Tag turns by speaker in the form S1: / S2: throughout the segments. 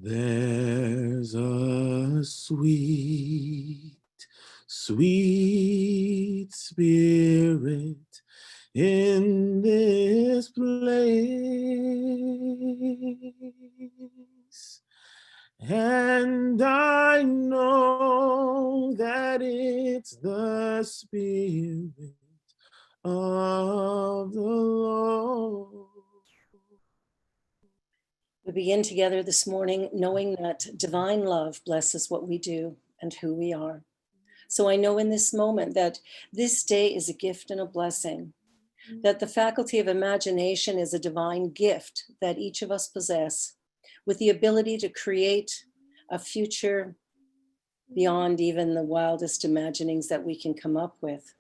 S1: There's a sweet, sweet spirit in this place. And I know that it's the Spirit of the Lord.
S2: We begin together this morning knowing that divine love blesses what we do and who we are. So I know in this moment that this day is a gift and a blessing, that the faculty of imagination is a divine gift that each of us possess, with the ability to create a future beyond even the wildest imaginings that we can come up with,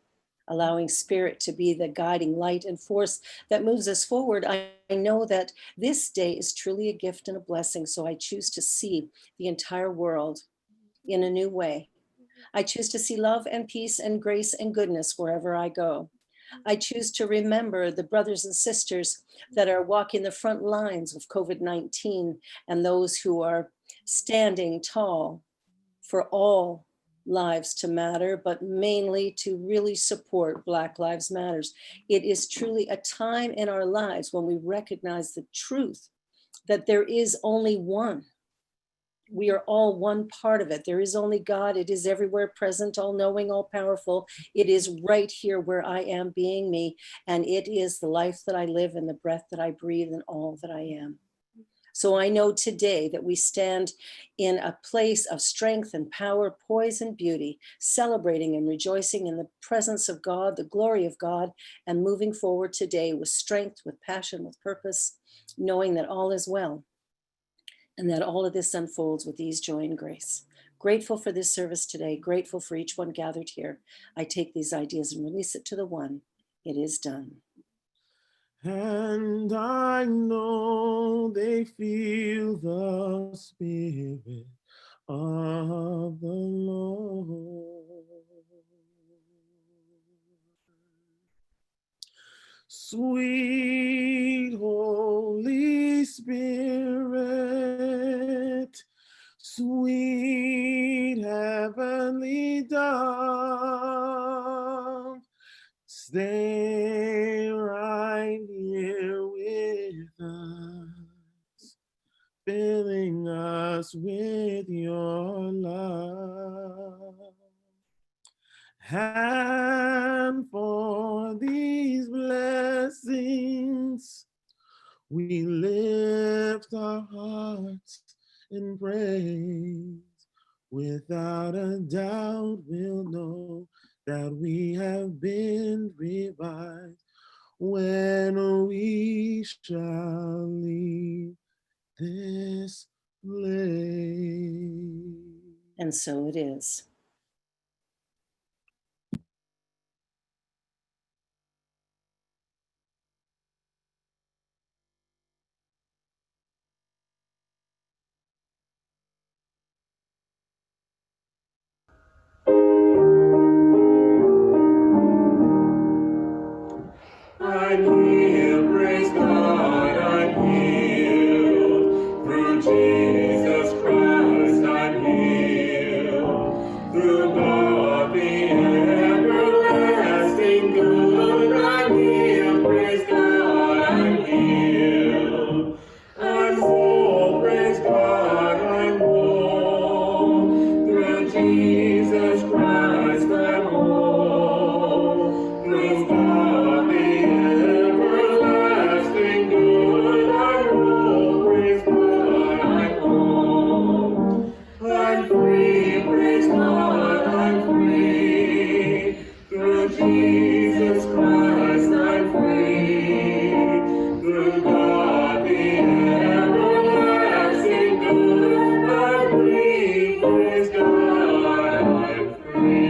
S2: allowing spirit to be the guiding light and force that moves us forward. I know that this day is truly a gift and a blessing, so I choose to see the entire world in a new way. I choose to see love and peace and grace and goodness wherever I go. I choose to remember the brothers and sisters that are walking the front lines of COVID-19 and those who are standing tall for all lives to matter, but mainly to really support Black Lives Matters. It is truly a time in our lives when we recognize the truth that there is only one. We are all one part of it. There is only God. It is everywhere present, all knowing, all powerful. It is right here where I am being me. And it is the life that I live and the breath that I breathe and all that I am. So I know today that we stand in a place of strength and power, poise and beauty, celebrating and rejoicing in the presence of God, the glory of God, and moving forward today with strength, with passion, with purpose, knowing that all is well and that all of this unfolds with ease, joy, and grace. Grateful for this service today, grateful for each one gathered here. I take these ideas and release it to the one. It is done.
S1: And I know they feel the Spirit of the Lord. Sweet Holy Spirit, sweet heavenly dove, stay right here with us, filling us with your love. And for these blessings, we lift our hearts in praise. Without a doubt, we'll know that we have been revived when we shall leave this place.
S2: And so it is.
S3: I'm healed, praise God, I'm healed. Through Jesus Christ I'm healed. Through God the everlasting good, I'm healed, praise God, I'm healed. I'm whole, praise God, I'm whole. Through Jesus Christ I'm whole. Through God the everlasting good, I'm whole, praise God, I'm whole. I'm free, praise God, I'm free. Through Jesus Christ I'm free. Through God the everlasting good, I'm free, praise God, I'm free.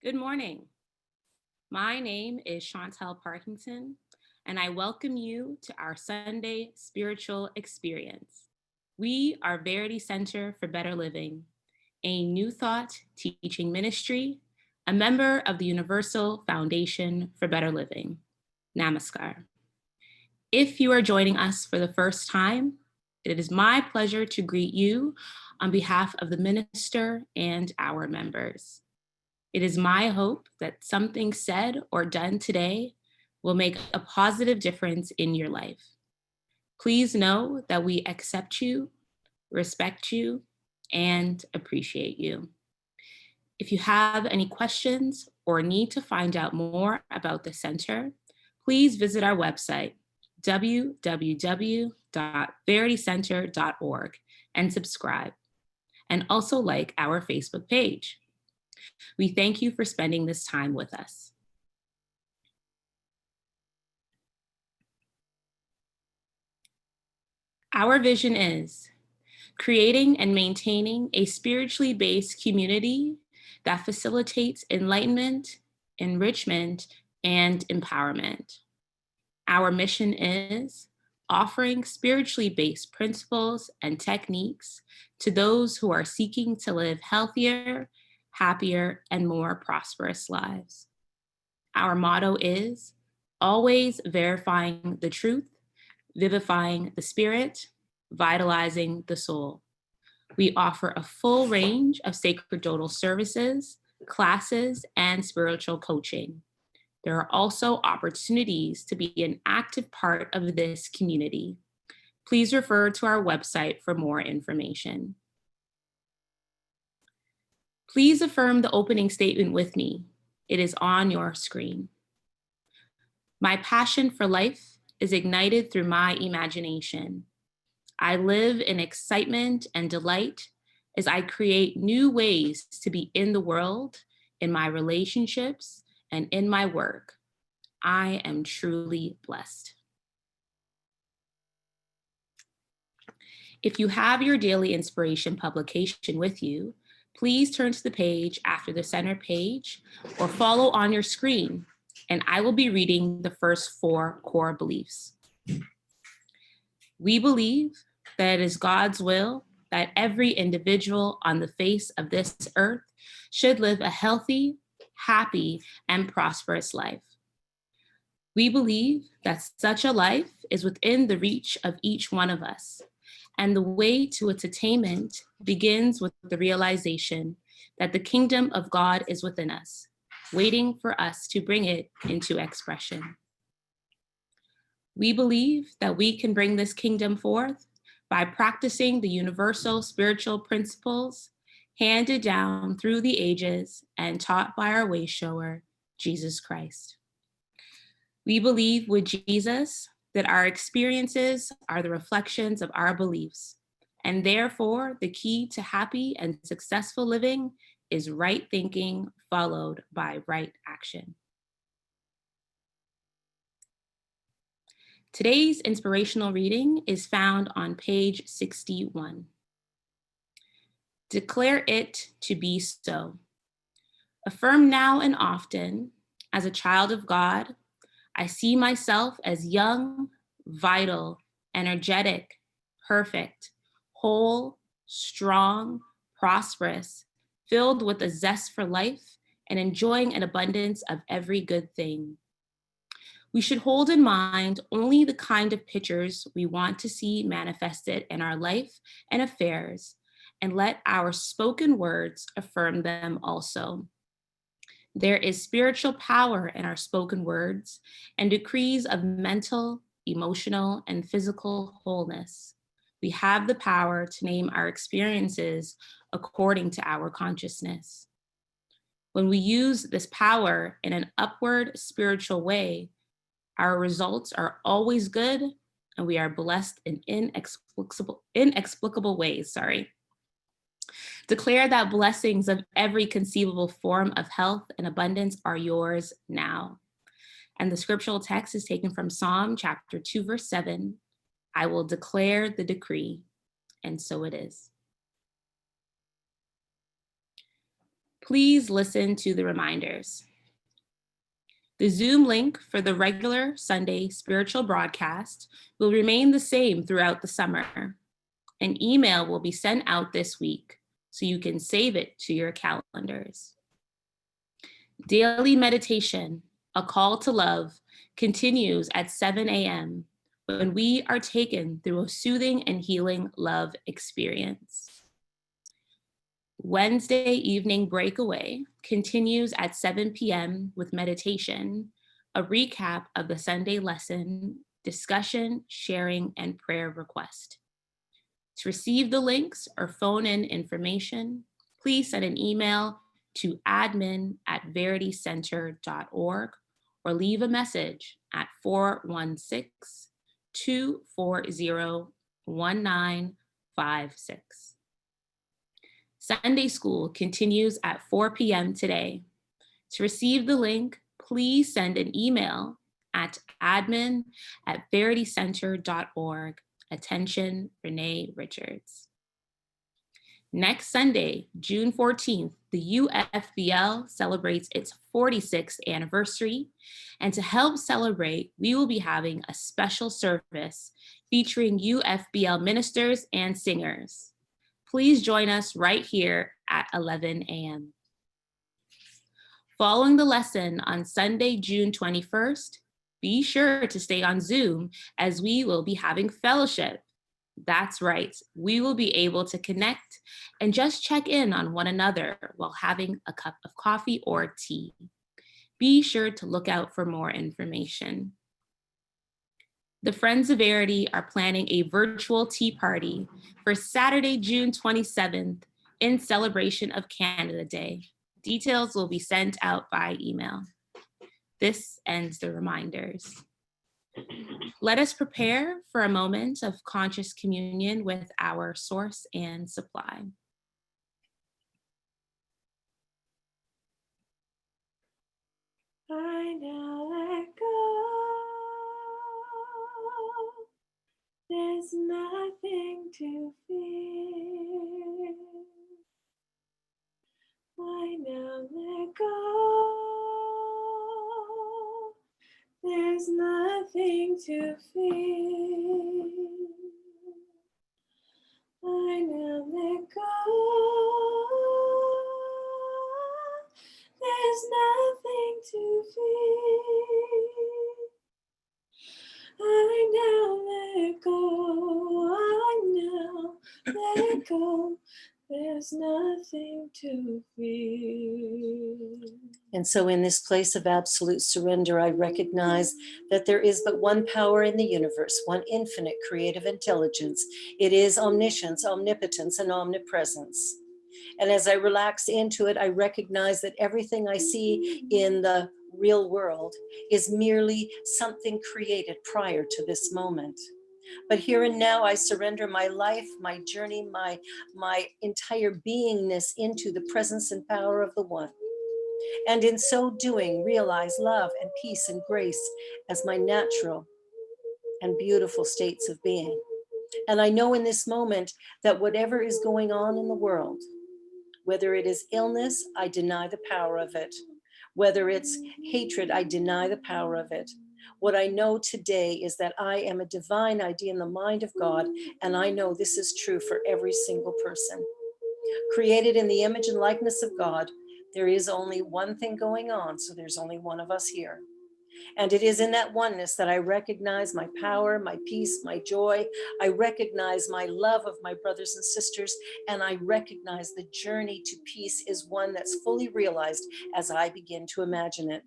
S4: Good morning. My name is Chantel Parkington, and I welcome you to our Sunday spiritual experience. We are Verity Center for Better Living, a New Thought teaching ministry, a member of the Universal Foundation for Better Living. Namaskar. If you are joining us for the first time, it is my pleasure to greet you on behalf of the minister and our members. It is my hope that something said or done today will make a positive difference in your life. Please know that we accept you, respect you, and appreciate you. If you have any questions or need to find out more about the center, please visit our website, www.veritycenter.org, and subscribe, and also like our Facebook page. We thank you for spending this time with us. Our vision is creating and maintaining a spiritually based community that facilitates enlightenment, enrichment, and empowerment. Our mission is offering spiritually based principles and techniques to those who are seeking to live healthier, happier, and more prosperous lives. Our motto is always verifying the truth, vivifying the spirit, vitalizing the soul. We offer a full range of sacerdotal services, classes, and spiritual coaching. There are also opportunities to be an active part of this community. Please refer to our website for more information. Please affirm the opening statement with me. It is on your screen. My passion for life is ignited through my imagination. I live in excitement and delight as I create new ways to be in the world, in my relationships, and in my work. I am truly blessed. If you have your daily inspiration publication with you, please turn to the page after the center page or follow on your screen, and I will be reading the first 4 core beliefs. We believe that it is God's will that every individual on the face of this earth should live a healthy, happy, and prosperous life. We believe that such a life is within the reach of each one of us, and the way to its attainment begins with the realization that the kingdom of God is within us, waiting for us to bring it into expression. We believe that we can bring this kingdom forth by practicing the universal spiritual principles handed down through the ages and taught by our way shower, Jesus Christ. We believe with Jesus that our experiences are the reflections of our beliefs, and therefore the key to happy and successful living is right thinking followed by right action. Today's inspirational reading is found on page 61. Declare it to be so. Affirm now and often, as a child of God, I see myself as young, vital, energetic, perfect, whole, strong, prosperous, filled with a zest for life, and enjoying an abundance of every good thing. We should hold in mind only the kind of pictures we want to see manifested in our life and affairs, and let our spoken words affirm them also. There is spiritual power in our spoken words and decrees of mental, emotional, and physical wholeness. We have the power to name our experiences according to our consciousness. When we use this power in an upward spiritual way, our results are always good, and we are blessed in inexplicable ways. Declare that blessings of every conceivable form of health and abundance are yours now. And the scriptural text is taken from Psalm chapter 2, verse 7. I will declare the decree, and so it is. Please listen to the reminders. The Zoom link for the regular Sunday spiritual broadcast will remain the same throughout the summer. An email will be sent out this week, so you can save it to your calendars. Daily meditation, a call to love, continues at 7 a.m. when we are taken through a soothing and healing love experience. Wednesday evening breakaway continues at 7 p.m. with meditation, a recap of the Sunday lesson, discussion, sharing, and prayer request. To receive the links or phone in information, please send an email to admin@veritycenter.org or leave a message at 416-240-1956. Sunday school continues at 4 p.m. today. To receive the link, please send an email at admin@veritycenter.org. Attention, Renee Richards. Next Sunday, June 14th, the UFBL celebrates its 46th anniversary. And to help celebrate, we will be having a special service featuring UFBL ministers and singers. Please join us right here at 11 a.m. Following the lesson on Sunday, June 21st, be sure to stay on Zoom as we will be having fellowship. That's right, we will be able to connect and just check in on one another while having a cup of coffee or tea. Be sure to look out for more information. The Friends of Verity are planning a virtual tea party for Saturday, June 27th in celebration of Canada Day. Details will be sent out by email. This ends the reminders. Let us prepare for a moment of conscious communion with our source and supply.
S5: I now let go. There's nothing to fear. I now let go. There's nothing to fear. I now let go. There's nothing to fear. I now let go. I now let go. There's nothing to fear.
S2: And so in this place of absolute surrender, I recognize that there is but one power in the universe, one infinite creative intelligence. It is omniscience, omnipotence, and omnipresence. And as I relax into it, I recognize that everything I see in the real world is merely something created prior to this moment. But here and now, I surrender my life, my journey, my entire beingness into the presence and power of the One. And in so doing, realize love and peace and grace as my natural and beautiful states of being. And I know in this moment that whatever is going on in the world, whether it is illness, I deny the power of it. Whether it's hatred, I deny the power of it. What I know today is that I am a divine idea in the mind of God, and I know this is true for every single person. Created in the image and likeness of God, there is only one thing going on, so there's only one of us here. And it is in that oneness that I recognize my power, my peace, my joy. I recognize my love of my brothers and sisters, and I recognize the journey to peace is one that's fully realized as I begin to imagine it.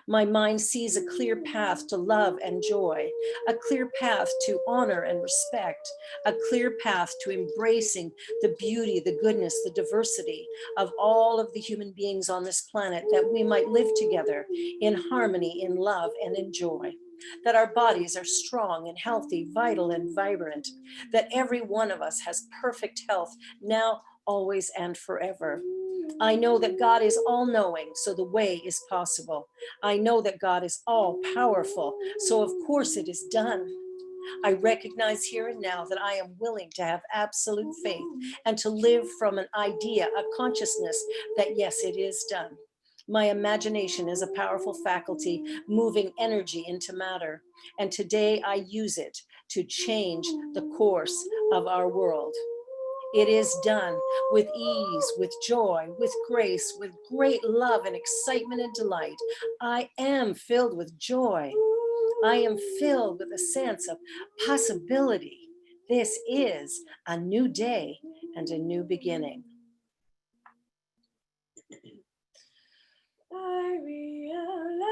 S2: My mind sees a clear path to love and joy, a clear path to honor and respect, a clear path to embracing the beauty, the goodness, the diversity of all of the human beings on this planet, that we might live together in harmony, in love, and in joy. That our bodies are strong and healthy, vital and vibrant, that every one of us has perfect health now, always, and forever. I know that God is all-knowing, so the way is possible. I know that God is all-powerful, so of course it is done. I recognize here and now that I am willing to have absolute faith and to live from an idea, a consciousness that yes, it is done. My imagination is a powerful faculty moving energy into matter, and today I use it to change the course of our world. It is done with ease, with joy, with grace, with great love and excitement and delight. I am filled with joy. I am filled with a sense of possibility. This is a new day and a new beginning.
S5: I realize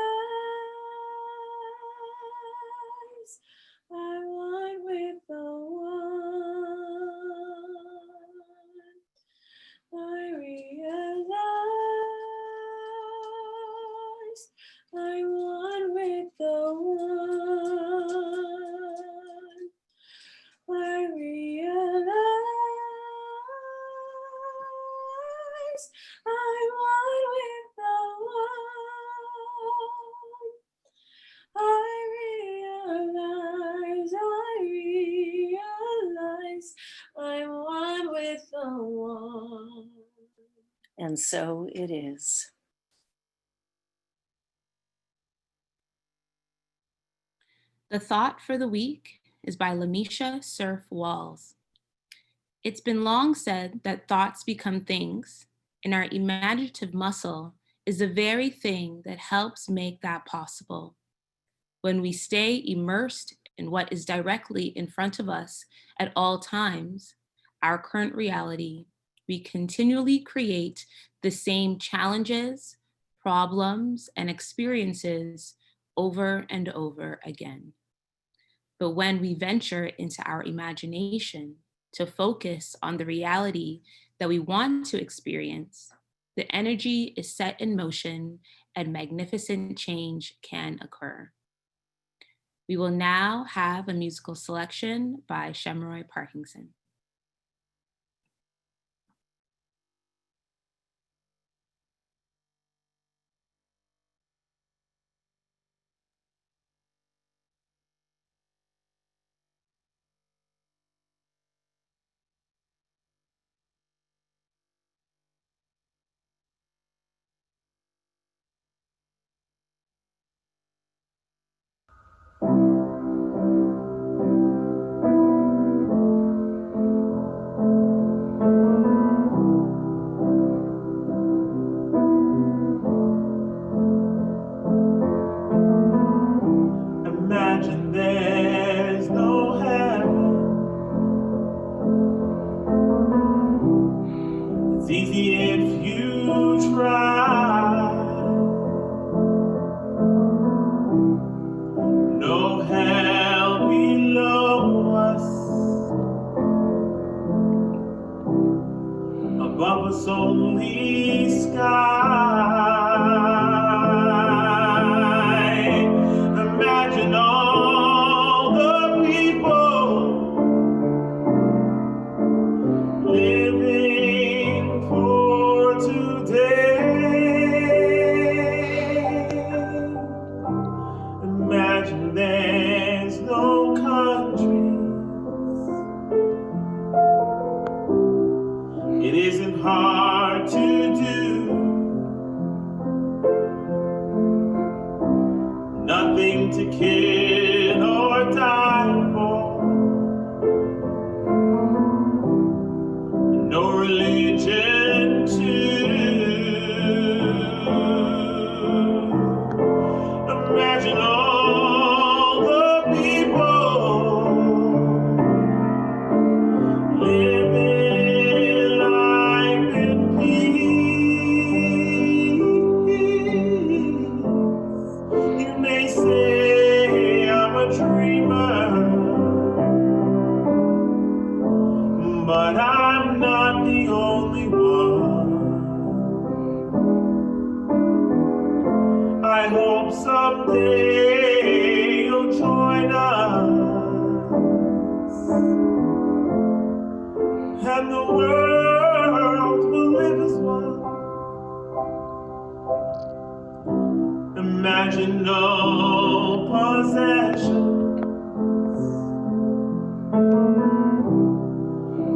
S5: I'm one with the one. I realize I'm one with the one. I realize I'm one with the one. I realize I'm one with the one.
S2: And so it is.
S4: The thought for the week is by Lamisha Surf Walls. It's been long said that thoughts become things, and our imaginative muscle is the very thing that helps make that possible. When we stay immersed in what is directly in front of us at all times, our current reality, we continually create the same challenges, problems, and experiences over and over again. But when we venture into our imagination to focus on the reality that we want to experience, the energy is set in motion and magnificent change can occur. We will now have a musical selection by Shemeroy Parkinson.
S3: Imagine there's no heaven. It's easy if you try. No hell below us. Above us only sky. Imagine all the people living for today. Imagine there's no countries. It isn't hard to do. Nothing to kill or die for. No religion too. Imagine all the people living life in peace. You may say I'm a dreamer, but I'm not the only one. I hope someday you'll join us, and the world will live as one. Imagine no possessions.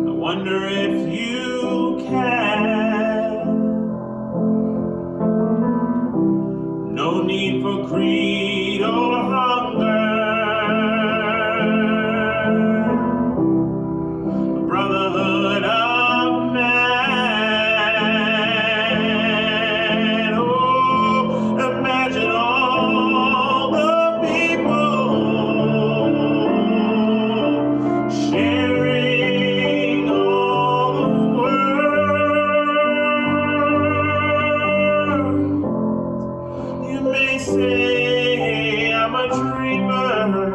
S3: I wonder if you can. of man. Oh, imagine all the people sharing all the world. You may say I'm a dreamer,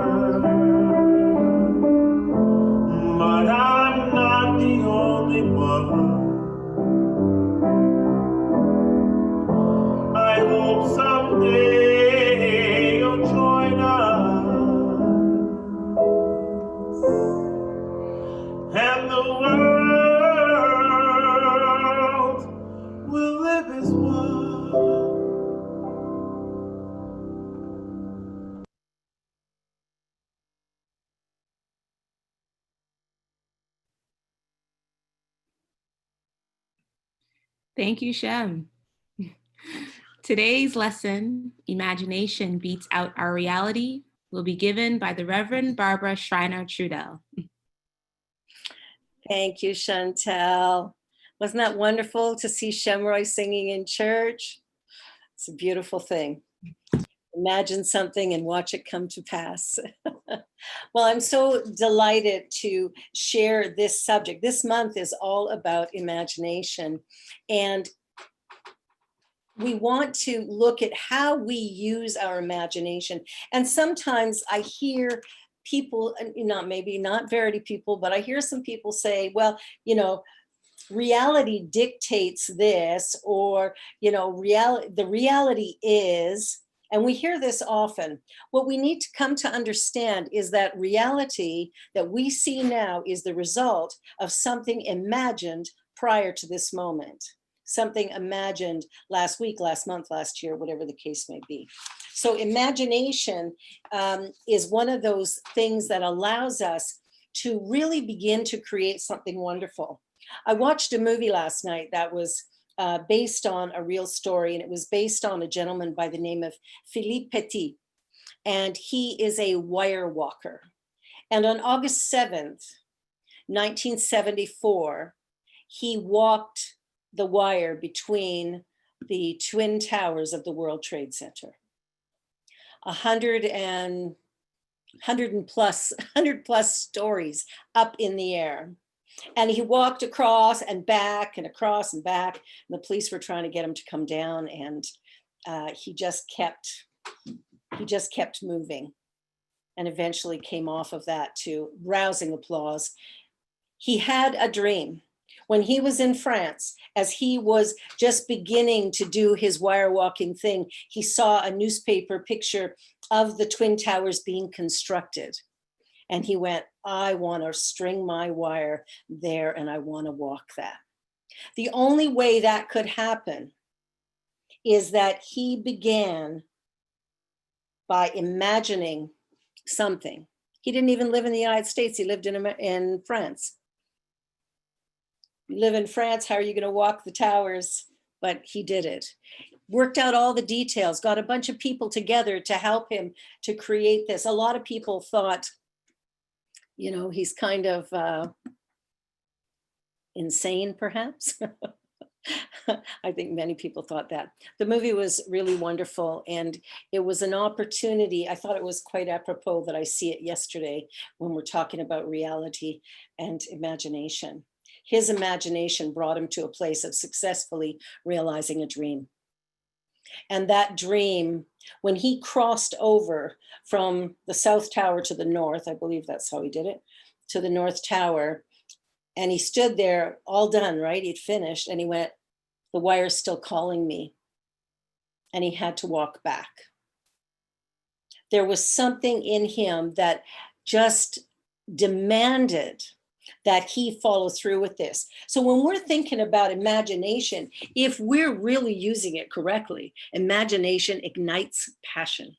S3: but I'm not the only one. I hope someday you'll join us, and the world will live as one.
S4: Thank you, Shem. Today's lesson, Imagination Beats Out Our Reality, will be given by the Reverend Barbara Schreiner Trudell.
S2: Thank you, Chantel. Wasn't that wonderful to see Shemroy singing in church? It's a beautiful thing. Imagine something and watch it come to pass. Well, I'm so delighted to share this subject. This month is all about imagination. And we want to look at how we use our imagination. And sometimes I hear people, maybe not Verity people, but I hear some people say, well, reality dictates this, or, the reality is, and we hear this often. What we need to come to understand is that reality that we see now is the result of something imagined prior to this moment, something imagined last week, last month, last year, whatever the case may be. So imagination is one of those things that allows us to really begin to create something wonderful. I watched a movie last night that was based on a real story, and it was based on a gentleman by the name of Philippe Petit, and he is a wire walker. And on August 7th, 1974, he walked the wire between the twin towers of the World Trade Center. 100 plus stories up in the air. And he walked across and back and across and back. And the police were trying to get him to come down, and he just kept moving, and eventually came off of that to rousing applause. He had a dream. When he was in France, as he was just beginning to do his wire walking thing, he saw a newspaper picture of the Twin Towers being constructed. And he went, I want to string my wire there, and I want to walk that. The only way that could happen is that he began by imagining something. He didn't even live in the United States. He lived in France. You live in France, how are you going to walk the towers? But he did it. Worked out all the details, got a bunch of people together to help him to create this. A lot of people thought, he's kind of insane, perhaps. I think many people thought that. The movie was really wonderful, and it was an opportunity. I thought it was quite apropos that I see it yesterday when we're talking about reality and imagination. His imagination brought him to a place of successfully realizing a dream. And that dream, when he crossed over from the South Tower to the North, I believe that's how he did it, to the North Tower, and he stood there all done, right? He'd finished, and he went, the wire's still calling me. And he had to walk back. There was something in him that just demanded that he follow through with this. So when we're thinking about imagination, if we're really using it correctly, imagination ignites passion.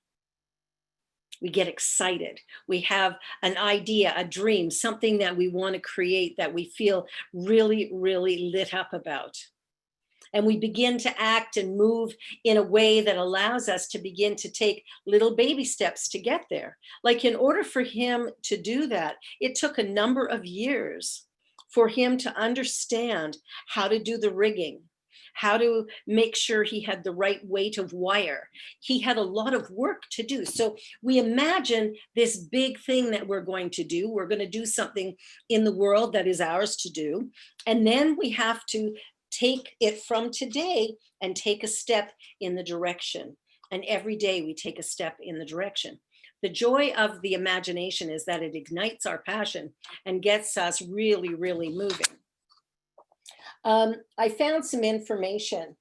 S2: We get excited. We have an idea, a dream, something that we want to create that we feel really, really lit up about. And we begin to act and move in a way that allows us to begin to take little baby steps to get there. Like, in order for him to do that, it took a number of years for him to understand how to do the rigging, how to make sure he had the right weight of wire. He had a lot of work to do. So we imagine this big thing that we're going to do. We're going to do something in the world that is ours to do. And then we have to take it from today and take a step in the direction. And every day we take a step in the direction. The joy of the imagination is that it ignites our passion and gets us really, really moving. I found some information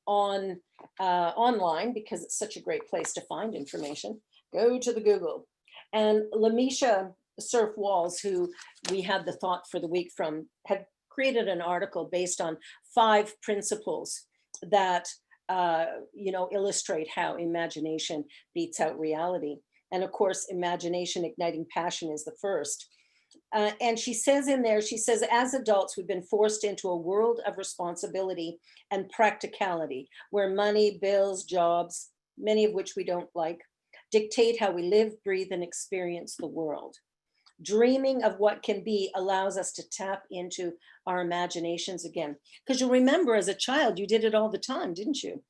S2: on online, because it's such a great place to find information. Go to the Google. And Lamisha Surf Walls, who we had the thought for the week from, had created an article based on 5 principles that illustrate how imagination beats out reality. And of course, imagination igniting passion is the first. And she says in there, she says, as adults, we've been forced into a world of responsibility and practicality, where money, bills, jobs, many of which we don't like, dictate how we live, breathe, and experience the world. Dreaming of what can be allows us to tap into our imaginations again. Because you'll remember, as a child, you did it all the time, didn't you?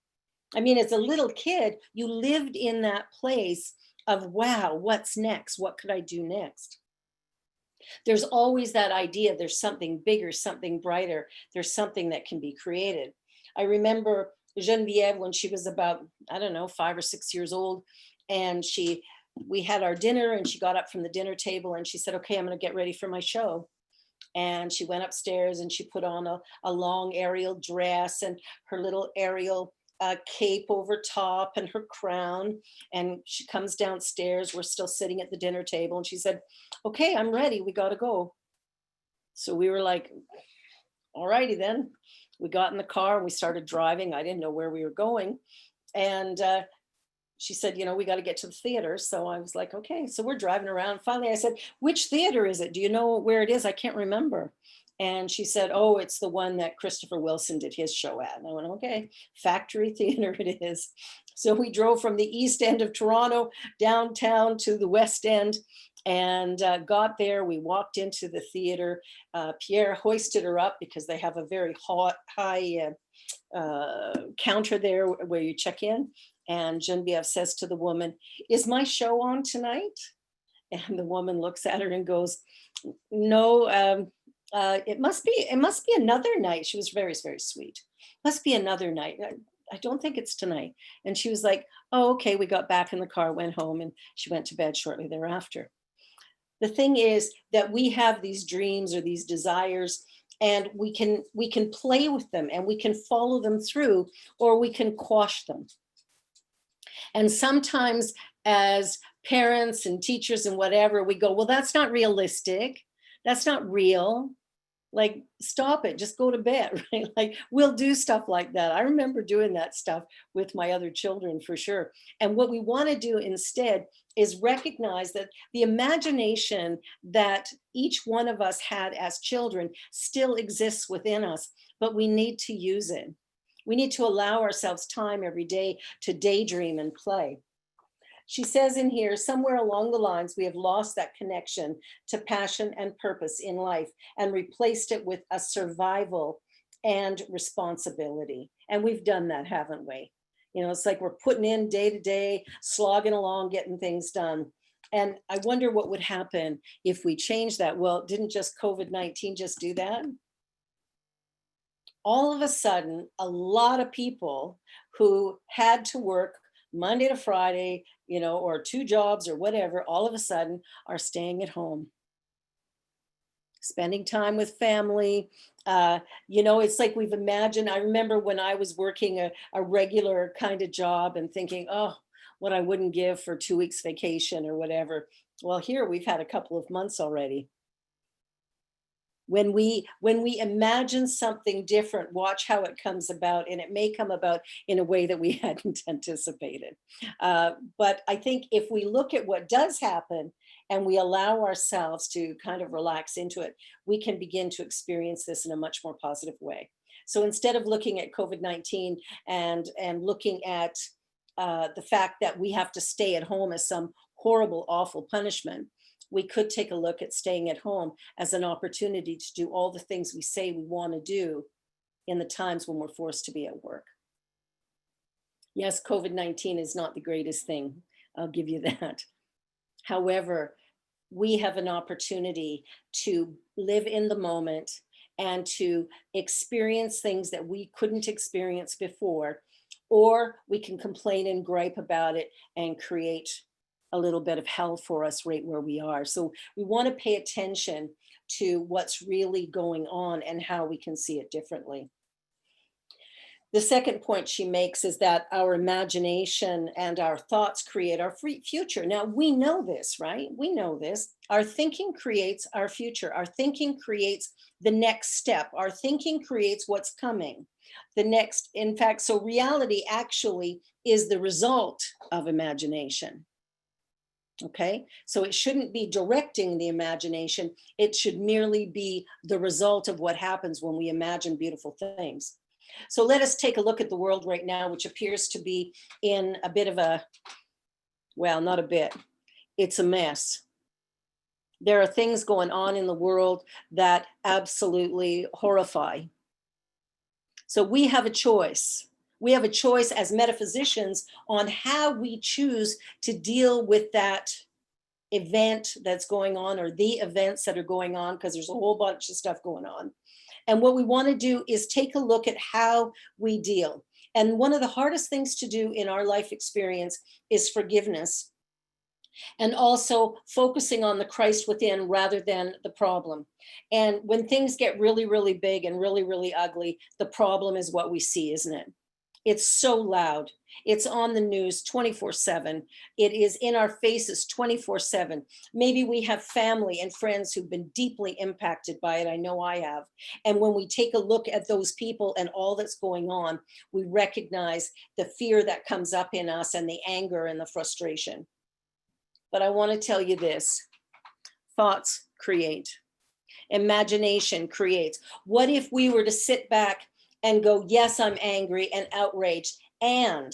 S2: I mean, as a little kid, you lived in that place of, wow, what's next? What could I do next? There's always that idea, there's something bigger, something brighter, there's something that can be created. I remember Genevieve when she was about, I don't know, 5 or 6 years old, and we had our dinner, and she got up from the dinner table and she said, okay, I'm going to get ready for my show. And she went upstairs and she put on a long Ariel dress and her little Ariel cape over top and her crown. And she comes downstairs. We're still sitting at the dinner table. And she said, okay, I'm ready. We got to go. So we were like, all righty then. We got in the car and we started driving. I didn't know where we were going. And she said, we got to get to the theater. So I was like, okay. So we're driving around. Finally, I said, which theater is it? Do you know where it is? I can't remember. And she said, oh, it's the one that Christopher Wilson did his show at. And I went, okay, Factory Theater it is. So we drove from the east end of Toronto downtown to the west end and got there. We walked into the theater. Pierre hoisted her up because they have a very high counter there where you check in. And Genevieve says to the woman, is my show on tonight? And the woman looks at her and goes, no, it must be another night. She was very, very sweet. Must be another night. I don't think it's tonight. And she was like, oh, okay. We got back in the car, went home, and she went to bed shortly thereafter. The thing is that we have these dreams or these desires, and we can play with them and we can follow them through, or we can quash them. And sometimes as parents and teachers and whatever, we go, well, that's not realistic. That's not real. Like, stop it, just go to bed, right? Like, we'll do stuff like that. I remember doing that stuff with my other children for sure. And what we want to do instead is recognize that the imagination that each one of us had as children still exists within us, but we need to use it. We need to allow ourselves time every day to daydream and play. She says in here, somewhere along the lines, we have lost that connection to passion and purpose in life and replaced it with a survival and responsibility. And we've done that, haven't we? It's like we're putting in day to day, slogging along, getting things done. And I wonder what would happen if we change that. Well, didn't just COVID-19 just do that? All of a sudden, a lot of people who had to work Monday to Friday, or 2 jobs or whatever, all of a sudden are staying at home, spending time with family. It's like we've imagined. I remember when I was working a regular kind of job and thinking, oh, what I wouldn't give for 2 weeks vacation or whatever. Well, here we've had a couple of months already. When we imagine something different, watch how it comes about, and it may come about in a way that we hadn't anticipated. But I think if we look at what does happen and we allow ourselves to kind of relax into it, we can begin to experience this in a much more positive way. So instead of looking at COVID-19 and looking at the fact that we have to stay at home as some horrible, awful punishment, we could take a look at staying at home as an opportunity to do all the things we say we want to do in the times when we're forced to be at work. Yes, COVID-19 is not the greatest thing. I'll give you that. However, we have an opportunity to live in the moment and to experience things that we couldn't experience before, or we can complain and gripe about it and create a little bit of hell for us right where we are. So we want to pay attention to what's really going on and how we can see it differently. The second point she makes is that our imagination and our thoughts create our future. Now, we know this, right? We know this. Our thinking creates our future. Our thinking creates the next step. Our thinking creates what's coming. The next, in fact, so reality actually is the result of imagination. Okay, so it shouldn't be directing the imagination. It should merely be the result of what happens when we imagine beautiful things. So let us take a look at the world right now, which appears to be in a bit of a, well, not a bit, it's a mess. There are things going on in the world that absolutely horrify. So we have a choice. We have a choice as metaphysicians on how we choose to deal with that event that's going on, or the events that are going on, because there's a whole bunch of stuff going on. And what we want to do is take a look at how we deal. And one of the hardest things to do in our life experience is forgiveness. And also focusing on the Christ within rather than the problem. And when things get really, really big and really, really ugly, the problem is what we see, isn't it? It's so loud. It's on the news 24/7. It is in our faces 24/7. Maybe we have family and friends who've been deeply impacted by it. I know I have. And when we take a look at those people and all that's going on, we recognize the fear that comes up in us and the anger and the frustration. But I want to tell you this: thoughts create, imagination creates. What if we were to sit back and go, yes, I'm angry and outraged, and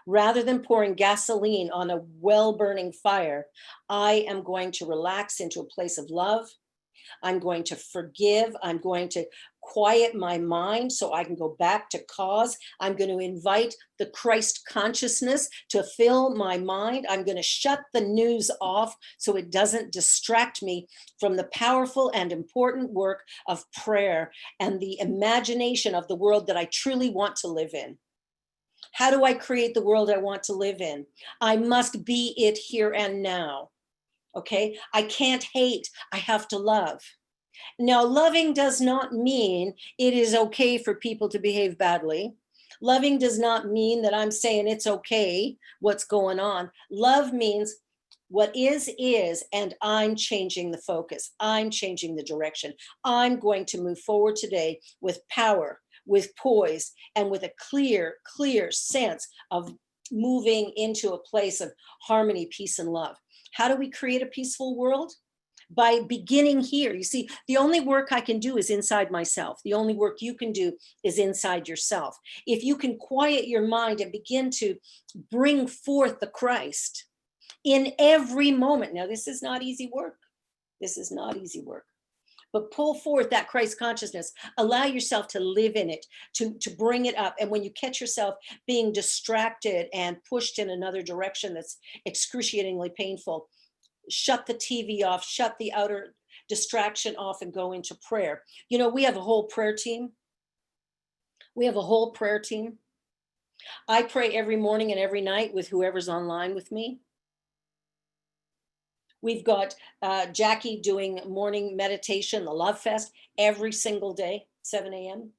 S2: rather than pouring gasoline on a well-burning fire, I am going to relax into a place of love. I'm going to forgive. I'm going to quiet my mind so I can go back to cause. I'm going to invite the Christ consciousness to fill my mind. I'm going to shut the news off so it doesn't distract me from the powerful and important work of prayer and the imagination of the world that I truly want to live in. How do I create the world I want to live in? I must be it here and now. Okay, I can't hate, I have to love. Now, loving does not mean it is okay for people to behave badly. Loving does not mean that I'm saying it's okay what's going on. Love means what is, and I'm changing the focus. I'm changing the direction. I'm going to move forward today with power, with poise, and with a clear, clear sense of moving into a place of harmony, peace, and love. How do we create a peaceful world? By beginning here. You see, the only work I can do is inside myself. The only work you can do is inside yourself. If you can quiet your mind and begin to bring forth the Christ in every moment. Now, this is not easy work. This is not easy work. But pull forth that Christ consciousness. Allow yourself to live in it, to bring it up. And when you catch yourself being distracted and pushed in another direction that's excruciatingly painful, shut the TV off, shut the outer distraction off, and go into prayer. You know, we have a whole prayer team. We have a whole prayer team. I pray every morning and every night with whoever's online with me. We've got Jackie doing morning meditation, the Love Fest, every single day, 7 a.m.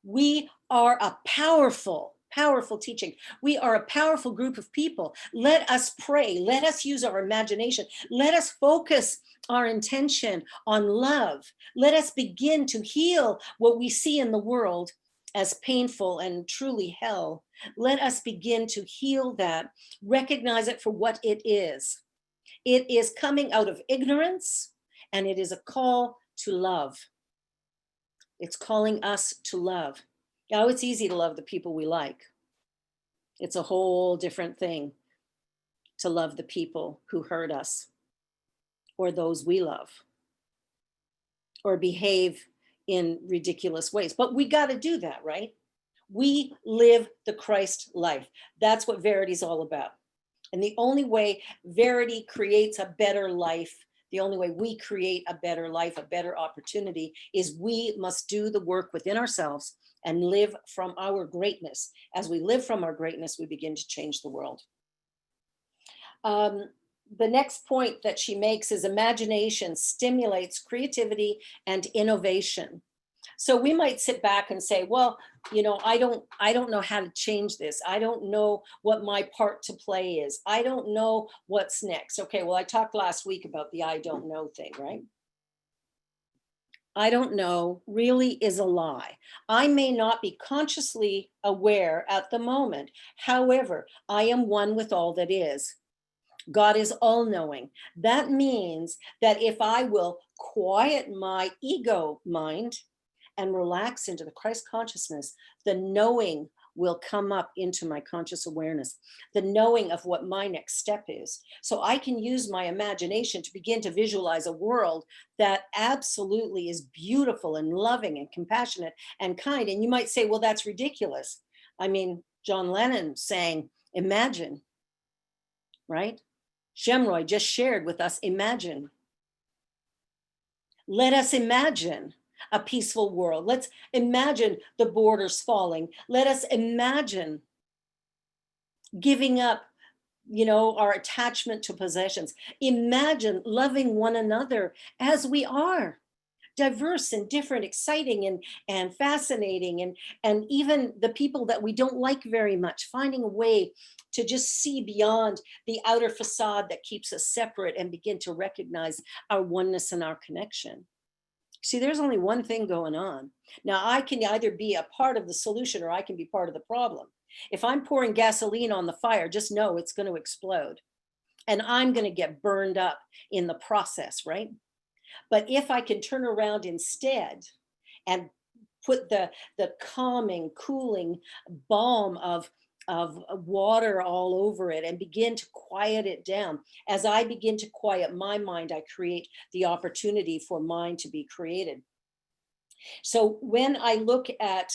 S2: We are a powerful, powerful teaching. We are a powerful group of people. Let us pray. Let us use our imagination. Let us focus our intention on love. Let us begin to heal what we see in the world as painful and truly hell. Let us begin to heal that, recognize it for what it is. It is coming out of ignorance, and it is a call to love. It's calling us to love. Now, it's easy to love the people we like. It's a whole different thing to love the people who hurt us or those we love, or behave in ridiculous ways. But we got to do that, right? We live the Christ life. That's what Verity is all about. And the only way Verity creates a better life, the only way we create a better life, a better opportunity, is we must do the work within ourselves and live from our greatness. As we live from our greatness, we begin to change the world. The next point that she makes is imagination stimulates creativity and innovation. So we might sit back and say, well, I don't know how to change this. I don't know what my part to play is. I don't know what's next. Okay, well, I talked last week about the I don't know thing, right? I don't know really is a lie. I may not be consciously aware at the moment. However, I am one with all that is. God is all knowing. That means that if I will quiet my ego mind and relax into the Christ consciousness, the knowing will come up into my conscious awareness, the knowing of what my next step is. So I can use my imagination to begin to visualize a world that absolutely is beautiful and loving and compassionate and kind. And you might say, well, that's ridiculous. I mean, John Lennon saying, imagine, right? Shemroy just shared with us, imagine. Let us imagine a peaceful world. Let's imagine the borders falling. Let us imagine giving up, our attachment to possessions. Imagine loving one another as we are, diverse and different, exciting and fascinating, and even the people that we don't like very much, finding a way to just see beyond the outer facade that keeps us separate and begin to recognize our oneness and our connection. See, there's only one thing going on. Now, I can either be a part of the solution or I can be part of the problem. If I'm pouring gasoline on the fire, just know it's going to explode. And I'm going to get burned up in the process, right? But if I can turn around instead and put the calming, cooling balm of water all over it and begin to quiet it down. As I begin to quiet my mind, I create the opportunity for mine to be created. So when I look at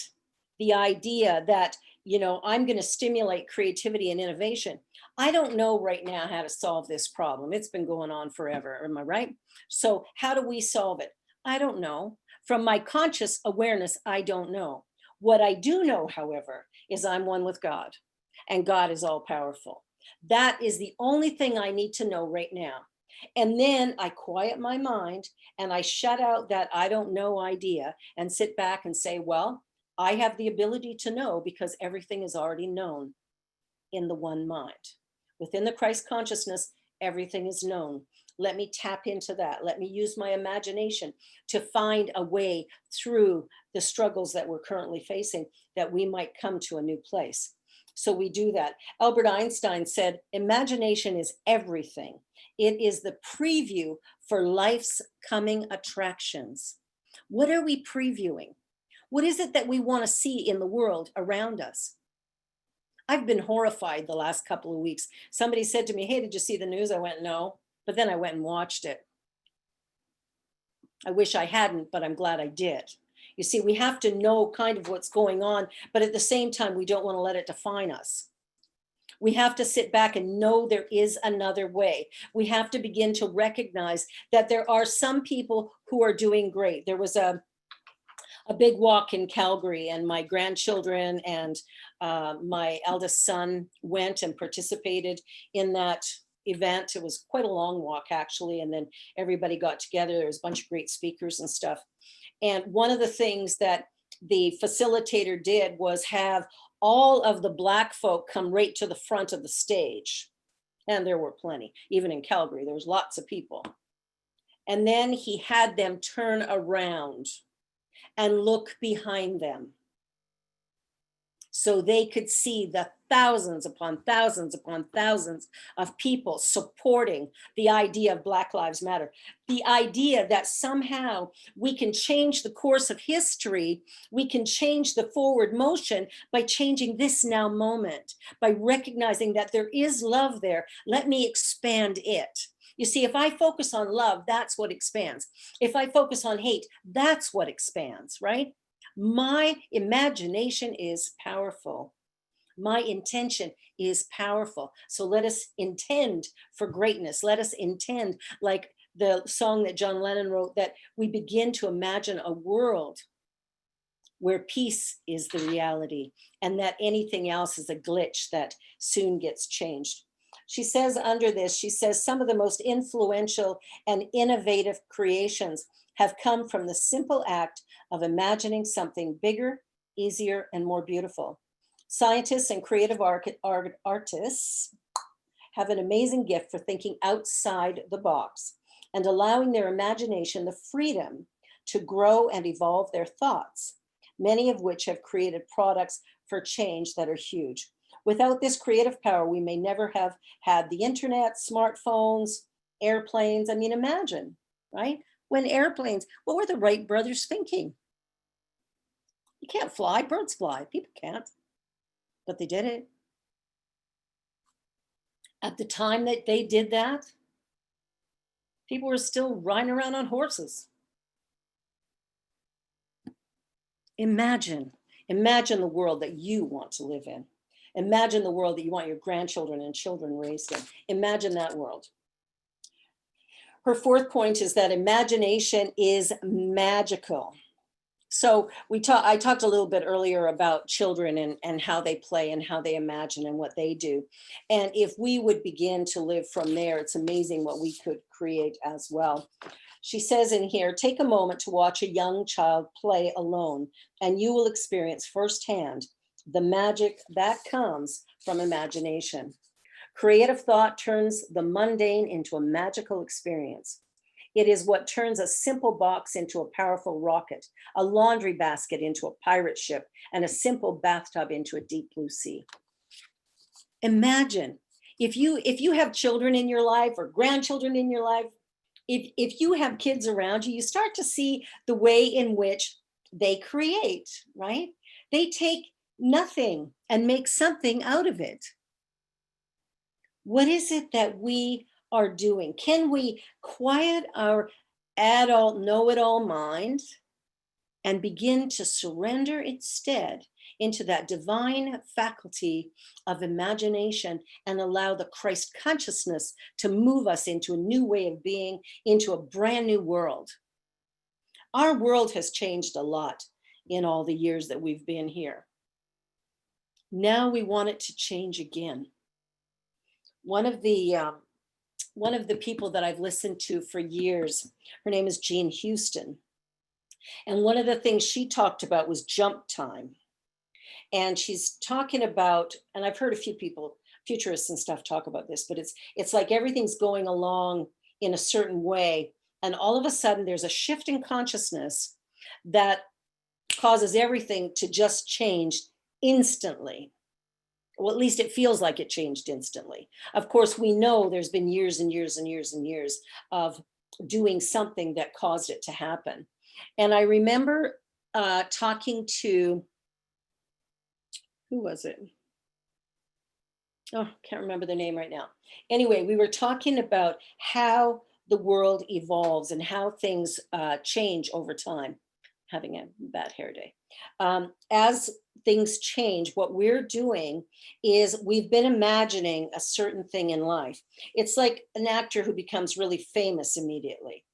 S2: the idea that, I'm going to stimulate creativity and innovation, I don't know right now how to solve this problem. It's been going on forever. Am I right? So how do we solve it? I don't know. From my conscious awareness, I don't know. What I do know, however, is I'm one with God, and God is all powerful. That is the only thing I need to know right now. And then I quiet my mind and I shut out that I don't know idea and sit back and say, well, I have the ability to know because everything is already known in the one mind. Within the Christ consciousness, everything is known. Let me tap into that. Let me use my imagination to find a way through the struggles that we're currently facing, that we might come to a new place. So we do that. Albert Einstein said, imagination is everything. It is the preview for life's coming attractions. What are we previewing? What is it that we want to see in the world around us? I've been horrified the last couple of weeks. Somebody said to me, hey, did you see the news? I went, no, but then I went and watched it. I wish I hadn't, but I'm glad I did. You see, we have to know kind of what's going on, but at the same time, we don't want to let it define us. We have to sit back and know there is another way. We have to begin to recognize that there are some people who are doing great. There was a big walk in Calgary, and my grandchildren and my eldest son went and participated in that event. It was quite a long walk, actually, and then everybody got together. There was a bunch of great speakers and stuff. And one of the things that the facilitator did was have all of the Black folk come right to the front of the stage. And there were plenty, even in Calgary, there was lots of people. And then he had them turn around and look behind them so they could see the thousands upon thousands upon thousands of people supporting the idea of Black Lives Matter. The idea that somehow we can change the course of history, we can change the forward motion by changing this now moment, by recognizing that there is love there. Let me expand it. You see, if I focus on love, that's what expands. If I focus on hate, that's what expands, right? My imagination is powerful. My intention is powerful. So let us intend for greatness. Let us intend, like the song that John Lennon wrote, that we begin to imagine a world where peace is the reality and that anything else is a glitch that soon gets changed. She says under this, she says, some of the most influential and innovative creations have come from the simple act of imagining something bigger, easier, and more beautiful. Scientists and creative artists have an amazing gift for thinking outside the box and allowing their imagination the freedom to grow and evolve their thoughts, many of which have created products for change that are huge. Without this creative power, we may never have had the internet, smartphones, airplanes. I mean, imagine, right? When airplanes, what were the Wright brothers thinking? You can't fly, birds fly, people can't, but they did it. At the time that they did that, people were still riding around on horses. Imagine the world that you want to live in. Imagine the world that you want your grandchildren and children raised in. Imagine that world. Her fourth point is that imagination is magical. So I talked a little bit earlier about children and how they play and how they imagine and what they do. And if we would begin to live from there, it's amazing what we could create as well. She says in here, take a moment to watch a young child play alone, and you will experience firsthand the magic that comes from imagination. Creative thought turns the mundane into a magical experience. It is what turns a simple box into a powerful rocket, a laundry basket into a pirate ship, and a simple bathtub into a deep blue sea. Imagine if you have children in your life or grandchildren in your life, if you have kids around you, you start to see the way in which they create, right? They take nothing and make something out of it. What is it that we are doing? Can we quiet our adult know-it-all mind and begin to surrender instead into that divine faculty of imagination and allow the Christ consciousness to move us into a new way of being, into a brand new world? Our world has changed a lot in all the years that we've been here. Now we want it to change again. One of the people that I've listened to for years, her name is Jean Houston. And one of the things she talked about was jump time. And she's talking about, and I've heard a few people, futurists and stuff, talk about this, but it's like everything's going along in a certain way. And all of a sudden there's a shift in consciousness that causes everything to just change instantly. Well, at least it feels like it changed instantly. Of course, we know there's been years and years and years and years of doing something that caused it to happen. And I remember talking to, who was it? Oh, can't remember the name right now. Anyway, we were talking about how the world evolves and how things change over time. Having a bad hair day. As things change, what we're doing is we've been imagining a certain thing in life. It's like an actor who becomes really famous immediately.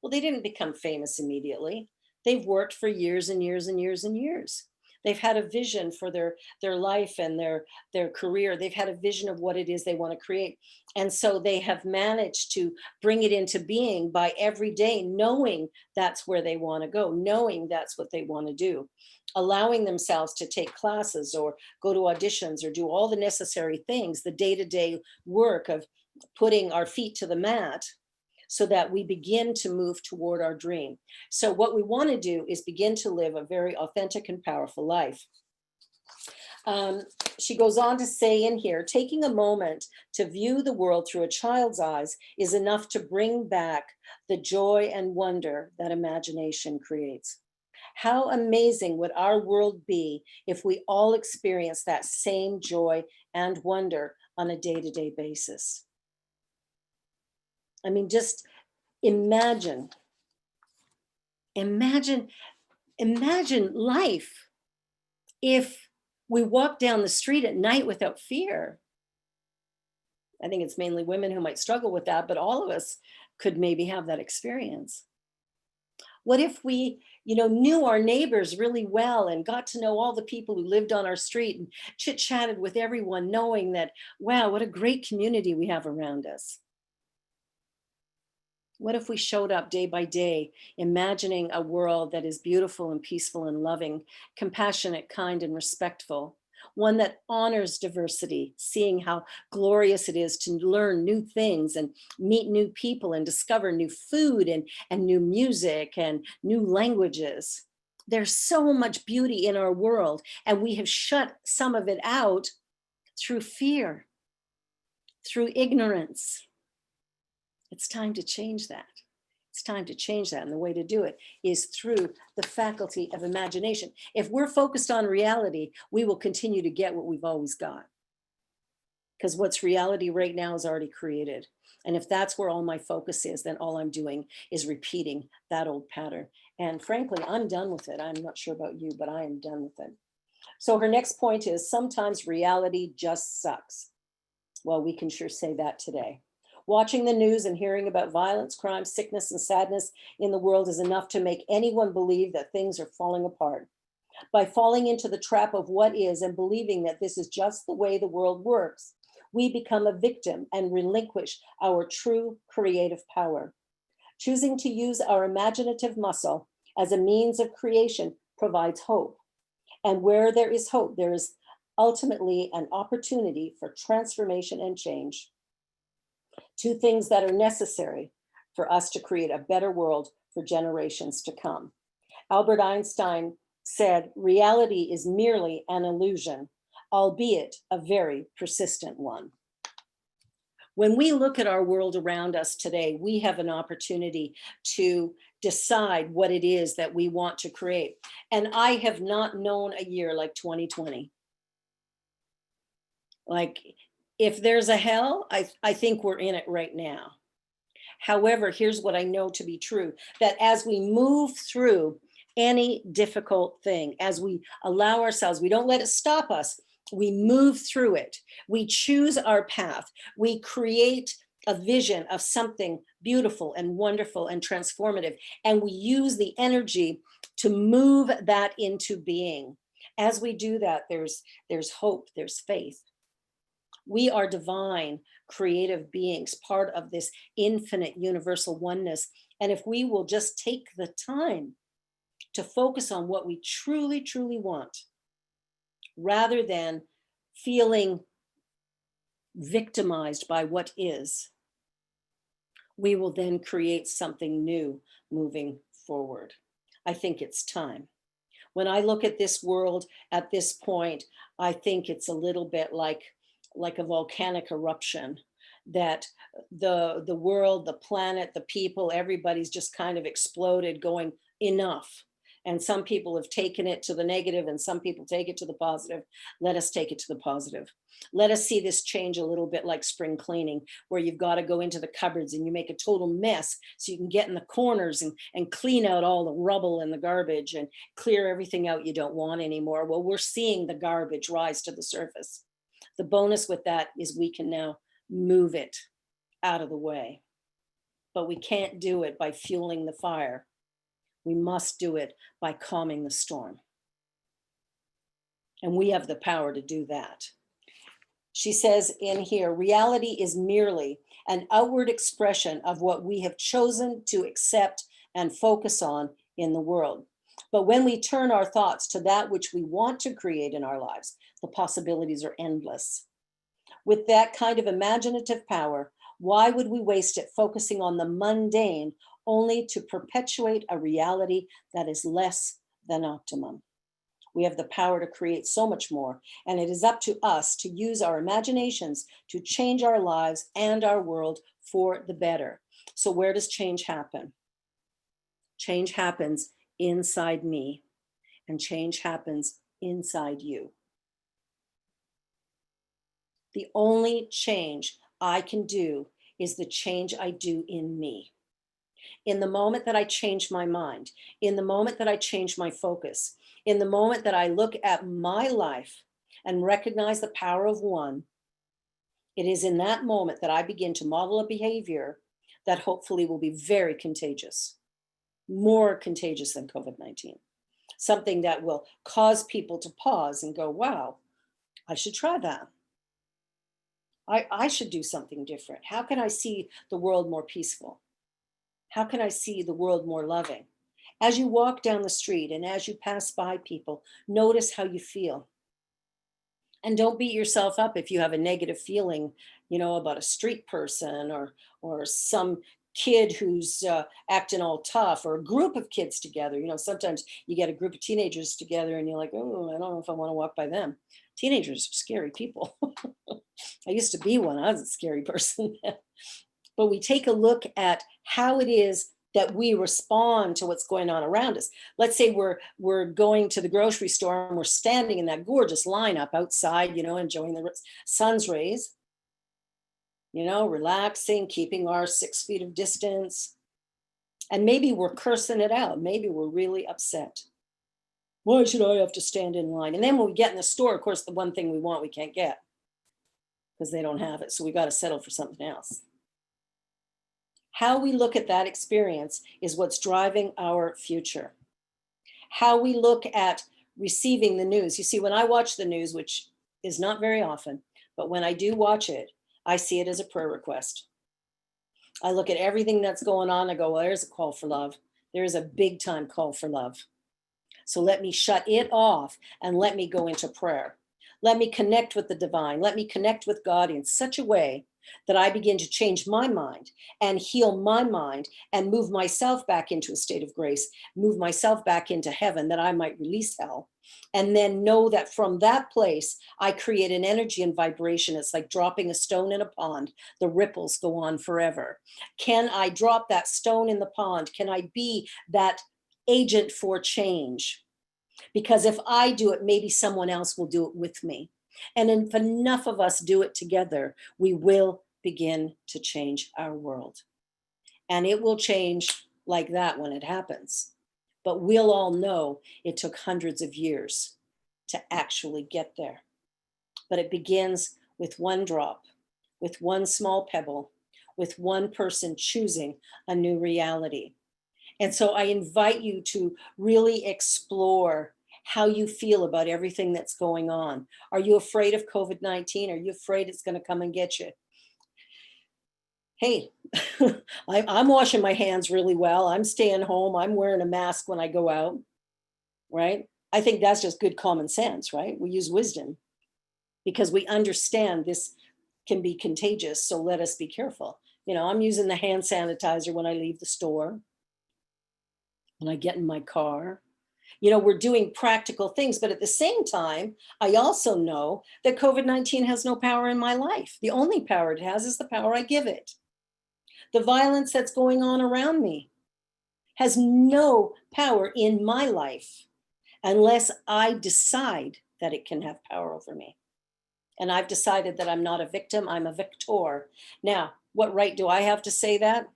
S2: Well, they didn't become famous immediately. They've worked for years and years and years and years. They've had a vision for their life and their career. They've had a vision of what it is they want to create. And so they have managed to bring it into being by every day knowing that's where they want to go, knowing that's what they want to do, allowing themselves to take classes or go to auditions or do all the necessary things, the day-to-day work of putting our feet to the mat, so that we begin to move toward our dream. So what we want to do is begin to live a very authentic and powerful life. She goes on to say in here, taking a moment to view the world through a child's eyes is enough to bring back the joy and wonder that imagination creates. How amazing would our world be if we all experienced that same joy and wonder on a day-to-day basis? I mean, just imagine, imagine, imagine life if we walk down the street at night without fear. I think it's mainly women who might struggle with that, but all of us could maybe have that experience. What if we, knew our neighbors really well and got to know all the people who lived on our street and chit chatted with everyone, knowing that, wow, what a great community we have around us. What if we showed up day by day, imagining a world that is beautiful and peaceful and loving, compassionate, kind, and respectful? One that honors diversity, seeing how glorious it is to learn new things and meet new people and discover new food and new music and new languages. There's so much beauty in our world, and we have shut some of it out through fear, through ignorance. It's time to change that. It's time to change that. And the way to do it is through the faculty of imagination. If we're focused on reality, we will continue to get what we've always got. Because what's reality right now is already created. And if that's where all my focus is, then all I'm doing is repeating that old pattern. And frankly, I'm done with it. I'm not sure about you, but I am done with it. So her next point is sometimes reality just sucks. Well, we can sure say that today. Watching the news and hearing about violence, crime, sickness, and sadness in the world is enough to make anyone believe that things are falling apart. By falling into the trap of what is and believing that this is just the way the world works, we become a victim and relinquish our true creative power. Choosing to use our imaginative muscle as a means of creation provides hope. And where there is hope, there is ultimately an opportunity for transformation and change. Two things that are necessary for us to create a better world for generations to come. Albert Einstein said, reality is merely an illusion, albeit a very persistent one. When we look at our world around us today, we have an opportunity to decide what it is that we want to create. And I have not known a year like 2020. Like, if there's a hell, I think we're in it right now. However, here's what I know to be true, that as we move through any difficult thing, as we allow ourselves, we don't let it stop us, we move through it, we choose our path, we create a vision of something beautiful and wonderful and transformative, and we use the energy to move that into being. As we do that, there's hope, there's faith. We are divine, creative beings, part of this infinite universal oneness. And if we will just take the time to focus on what we truly, truly want, rather than feeling victimized by what is, we will then create something new moving forward. I think it's time. When I look at this world at this point, I think it's a little bit like a volcanic eruption, that the world, the planet, the people, everybody's just kind of exploded, going enough. And some people have taken it to the negative and some people take it to the positive. Let us take it to the positive. Let us see this change a little bit like spring cleaning, where you've got to go into the cupboards and you make a total mess so you can get in the corners and clean out all the rubble and the garbage and clear everything out you don't want anymore. Well, we're seeing the garbage rise to the surface. The bonus with that is we can now move it out of the way. But we can't do it by fueling the fire. We must do it by calming the storm. And we have the power to do that. She says in here, reality is merely an outward expression of what we have chosen to accept and focus on in the world. But when we turn our thoughts to that which we want to create in our lives, the possibilities are endless. With that kind of imaginative power, why would we waste it focusing on the mundane only to perpetuate a reality that is less than optimum? We have the power to create so much more, and it is up to us to use our imaginations to change our lives and our world for the better. So where does change happen? Change happens inside me, and change happens inside you. The only change I can do is the change I do in me. In the moment that I change my mind, in the moment that I change my focus, in the moment that I look at my life and recognize the power of one, it is in that moment that I begin to model a behavior that hopefully will be very contagious, more contagious than COVID-19. Something that will cause people to pause and go, wow, I should try that. I should do something different. How can I see the world more peaceful? How can I see the world more loving? As you walk down the street and as you pass by people, notice how you feel. And don't beat yourself up if you have a negative feeling, about a street person or some kid who's acting all tough, or a group of kids together. Sometimes you get a group of teenagers together and you're like, oh, I don't know if I want to walk by them. Teenagers are scary people. I used to be one. I was a scary person. But we take a look at how it is that we respond to what's going on around us. Let's say we're going to the grocery store and we're standing in that gorgeous lineup outside, enjoying the sun's rays, relaxing, keeping our 6 feet of distance. And maybe we're cursing it out. Maybe we're really upset. Why should I have to stand in line? And then when we get in the store, of course, the one thing we want, we can't get because they don't have it. So we got to settle for something else. How we look at that experience is what's driving our future. How we look at receiving the news. You see, when I watch the news, which is not very often, but when I do watch it, I see it as a prayer request. I look at everything that's going on. I go, well, there's a call for love. There's a big time call for love. So let me shut it off and let me go into prayer. Let me connect with the divine. Let me connect with God in such a way that I begin to change my mind and heal my mind and move myself back into a state of grace, move myself back into heaven that I might release hell. And then know that from that place, I create an energy and vibration. It's like dropping a stone in a pond. The ripples go on forever. Can I drop that stone in the pond? Can I be that agent for change? Because if I do it, maybe someone else will do it with me. And if enough of us do it together, we will begin to change our world. And it will change like that when it happens. But we'll all know it took hundreds of years to actually get there. But it begins with one drop, with one small pebble, with one person choosing a new reality. And so I invite you to really explore how you feel about everything that's going on. Are you afraid of COVID-19? Are you afraid it's going to come and get you? Hey, I'm washing my hands really well. I'm staying home. I'm wearing a mask when I go out, right? I think that's just good common sense, right? We use wisdom because we understand this can be contagious. So let us be careful. I'm using the hand sanitizer when I leave the store, when I get in my car. We're doing practical things, but at the same time, I also know that COVID-19 has no power in my life. The only power it has is the power I give it. The violence that's going on around me has no power in my life unless I decide that it can have power over me. And I've decided that I'm not a victim, I'm a victor. Now, what right do I have to say that?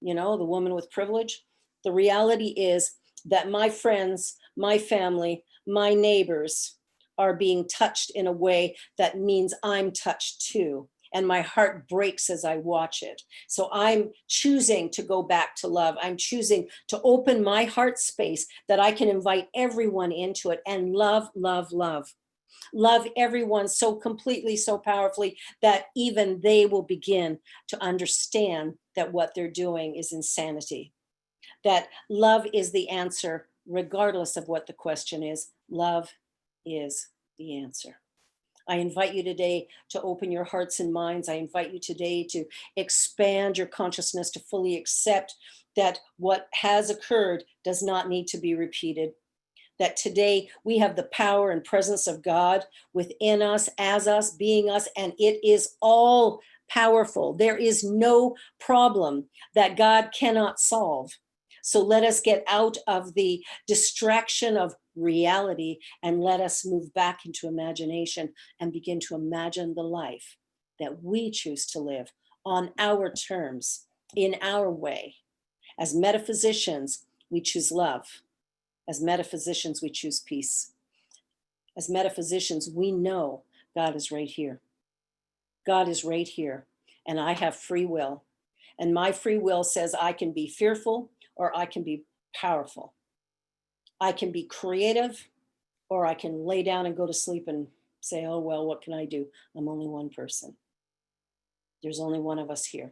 S2: The woman with privilege. The reality is that my friends, my family, my neighbors are being touched in a way that means I'm touched too. And my heart breaks as I watch it. So I'm choosing to go back to love. I'm choosing to open my heart space that I can invite everyone into it and love, love, love. Love everyone so completely, so powerfully that even they will begin to understand that what they're doing is insanity. That love is the answer, regardless of what the question is. Love is the answer. I invite you today to open your hearts and minds. I invite you today to expand your consciousness to fully accept that what has occurred does not need to be repeated. That today we have the power and presence of God within us, as us, being us, and it is all powerful. There is no problem that God cannot solve. So let us get out of the distraction of reality and let us move back into imagination and begin to imagine the life that we choose to live on our terms, in our way. As metaphysicians, we choose love. As metaphysicians, we choose peace. As metaphysicians, we know God is right here. God is right here, and I have free will. And my free will says I can be fearful or I can be powerful. I can be creative or I can lay down and go to sleep and say, oh, well, what can I do? I'm only one person. There's only one of us here.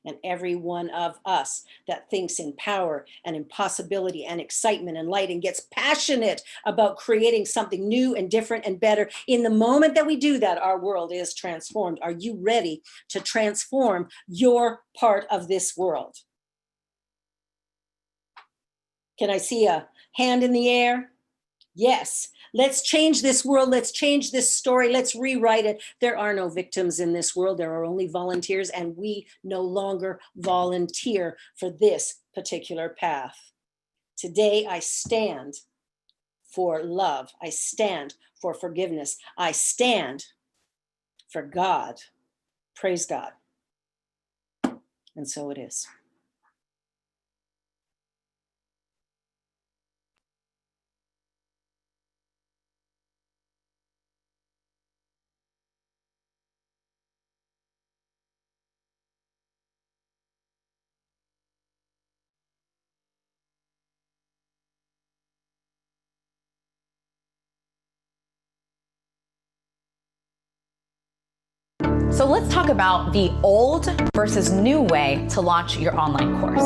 S2: And every one of us that thinks in power and in possibility and excitement and light and gets passionate about creating something new and different and better, in the moment that we do that, our world is transformed. Are you ready to transform your part of this world? Can I see a hand in the air? Yes. Let's change this world. Let's change this story. Let's rewrite it. There are no victims in this world. There are only volunteers, and we no longer volunteer for this particular path. Today, I stand for love. I stand for forgiveness. I stand for God. Praise God. And so it is.
S6: So let's talk about the old versus new way to launch your online course.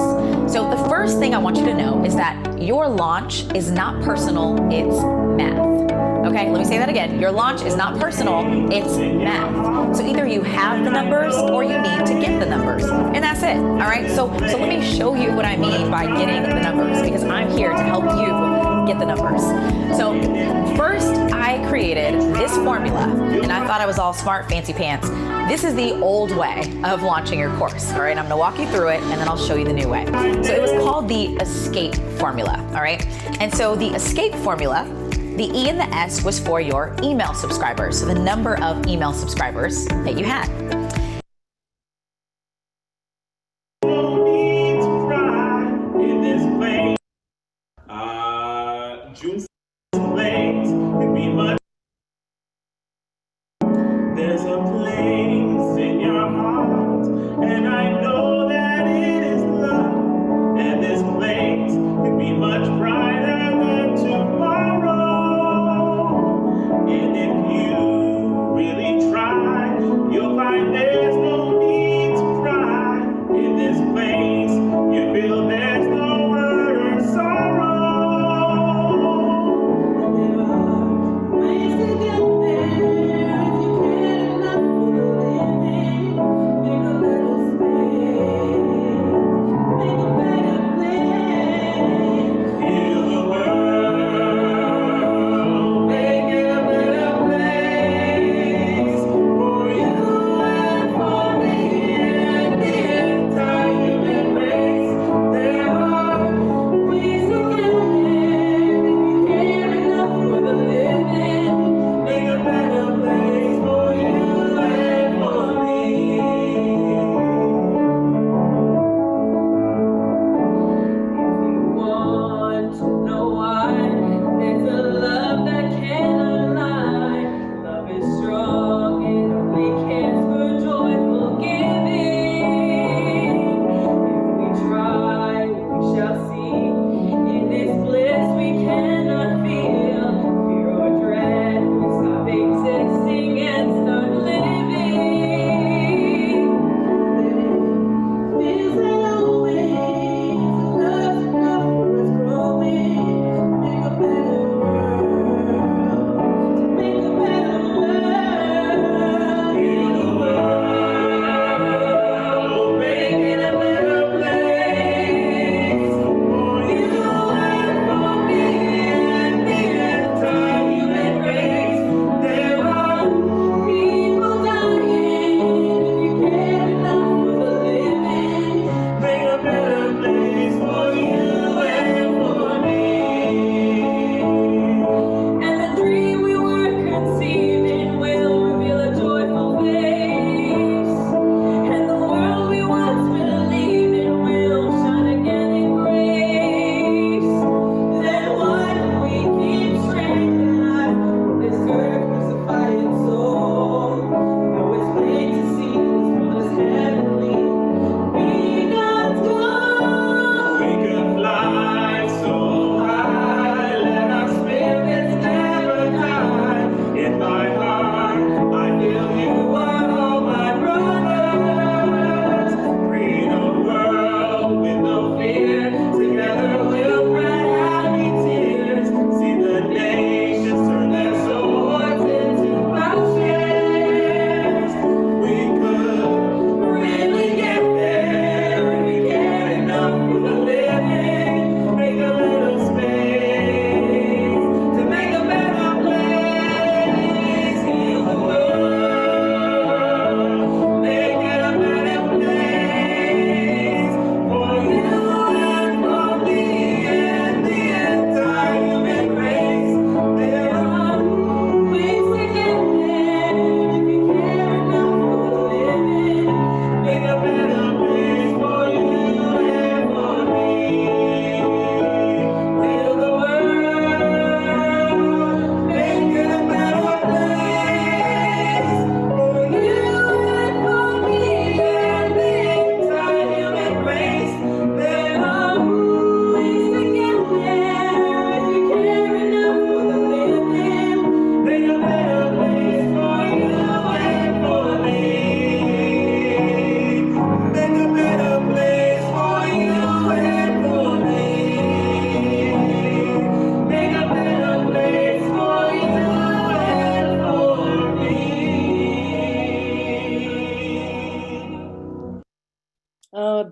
S6: So the first thing I want you to know is that your launch is not personal, it's math. Okay, let me say that again. Your launch is not personal, it's math. So either you have the numbers or you need to get the numbers. And that's it, all right? So let me show you what I mean by getting the numbers, because I'm here to help you get the numbers. So first, I created this formula, and I thought I was all smart, fancy pants. This is the old way of launching your course, all right? I'm gonna walk you through it, and then I'll show you the new way. So it was called the ESCAPE formula, all right? And so the ESCAPE formula, the E and the S was for your email subscribers, so the number of email subscribers that you had.
S3: No need to cry in this place. June's place could be much. There's a place in your heart, and I know that it is love. And this place could be much brighter than tomorrow. And if you really try, you'll find there's no need to cry. In this place, you feel there's no word or sorrow. There are ways to get there if you care enough for the living. Make a little space, make a better place. Feel the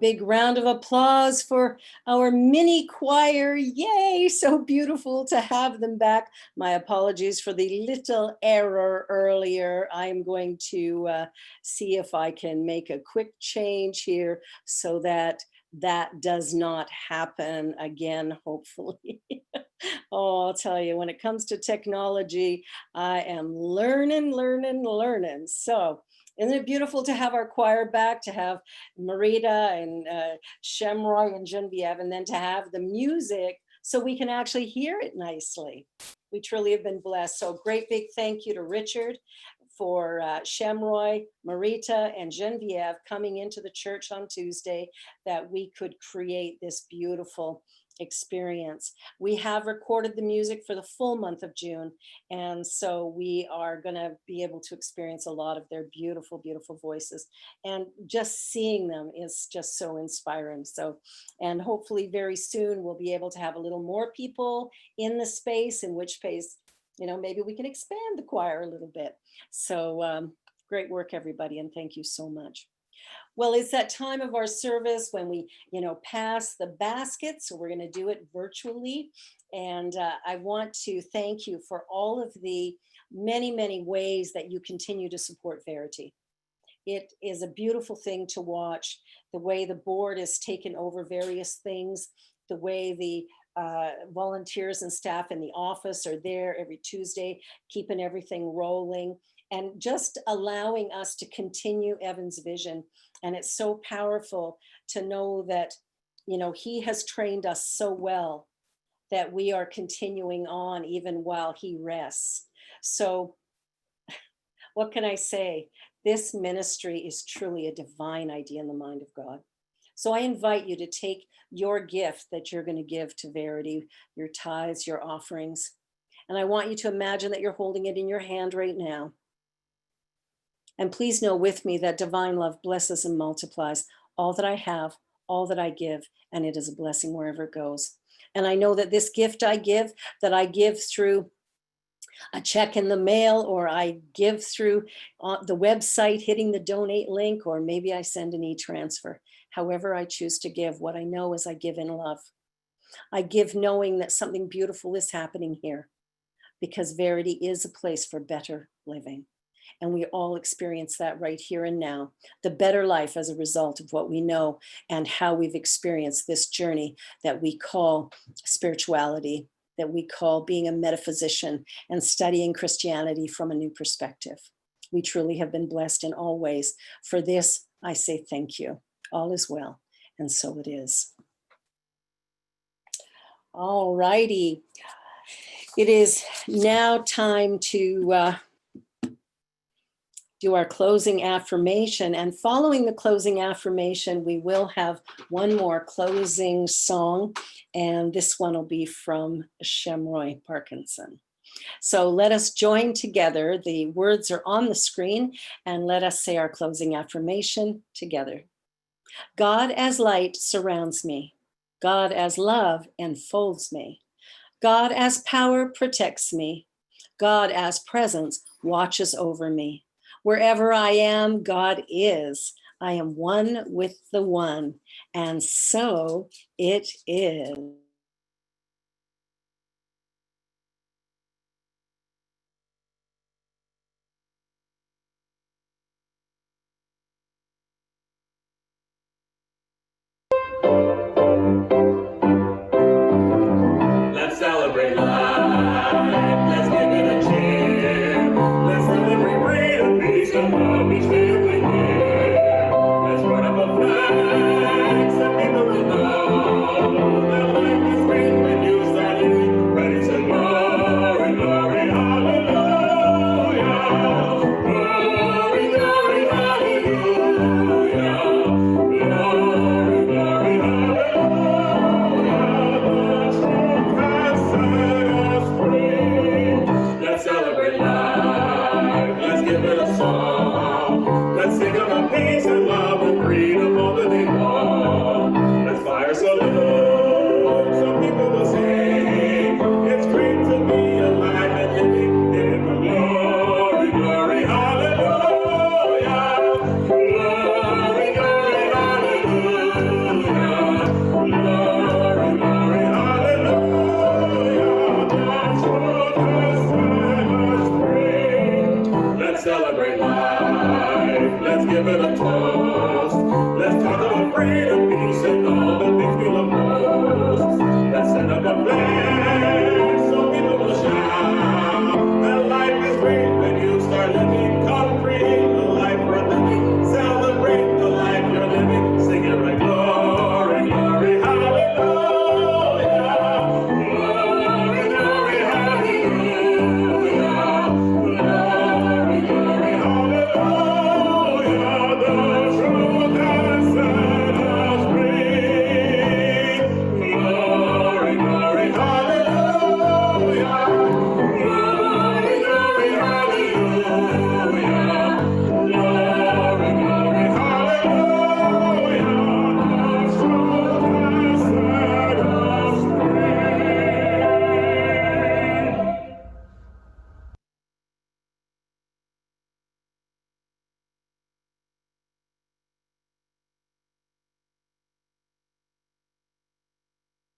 S2: big round of applause for our mini choir. Yay, so beautiful to have them back. My apologies for the little error earlier. I'm going to see if I can make a quick change here so that that does not happen again, hopefully. Oh, I'll tell you, when it comes to technology, I am learning. So isn't it beautiful to have our choir back, to have Marita and Shemroy and Genevieve, and then to have the music so we can actually hear it nicely. We truly have been blessed. So great big thank you to Richard for Shemroy, Marita, and Genevieve coming into the church on Tuesday, that we could create this beautiful experience. We have recorded the music for the full month of June, and so we are going to be able to experience a lot of their beautiful, beautiful voices, and just seeing them is just so inspiring. So, and hopefully very soon we'll be able to have a little more people in the space, in which case, you know, maybe we can expand the choir a little bit. So great work, everybody, and thank you so much. Well, it's that time of our service when we, you know, pass the basket. So we're going to do it virtually. And I want to thank you for all of the many, many ways that you continue to support Verity. It is a beautiful thing to watch, the way the board has taken over various things, the way the volunteers and staff in the office are there every Tuesday, keeping everything rolling, and just allowing us to continue Evan's vision. And it's so powerful to know that, you know, he has trained us so well that we are continuing on even while he rests. So what can I say? This ministry is truly a divine idea in the mind of God. So I invite you to take your gift that you're going to give to Verity, your tithes, your offerings. And I want you to imagine that you're holding it in your hand right now. And please know with me that divine love blesses and multiplies all that I have, all that I give, and it is a blessing wherever it goes. And I know that this gift I give, that I give through a check in the mail, or I give through the website, hitting the donate link, or maybe I send an e-transfer. However I choose to give, what I know is I give in love. I give knowing that something beautiful is happening here, because Verity is a place for better living. And we all experience that right here and now, the better life as a result of what we know and how we've experienced this journey that we call spirituality, that we call being a metaphysician and studying Christianity from a new perspective. We truly have been blessed in all ways. For this, I say thank you. All is well, and so it is. All righty. It is now time to do our closing affirmation. And following the closing affirmation, we will have one more closing song. And this one will be from Shemroy Parkinson. So let us join together. The words are on the screen, and let us say our closing affirmation together. God as light surrounds me. God as love enfolds me. God as power protects me. God as presence watches over me. Wherever I am, God is. I am one with the one, and so it is.
S3: Let's celebrate life.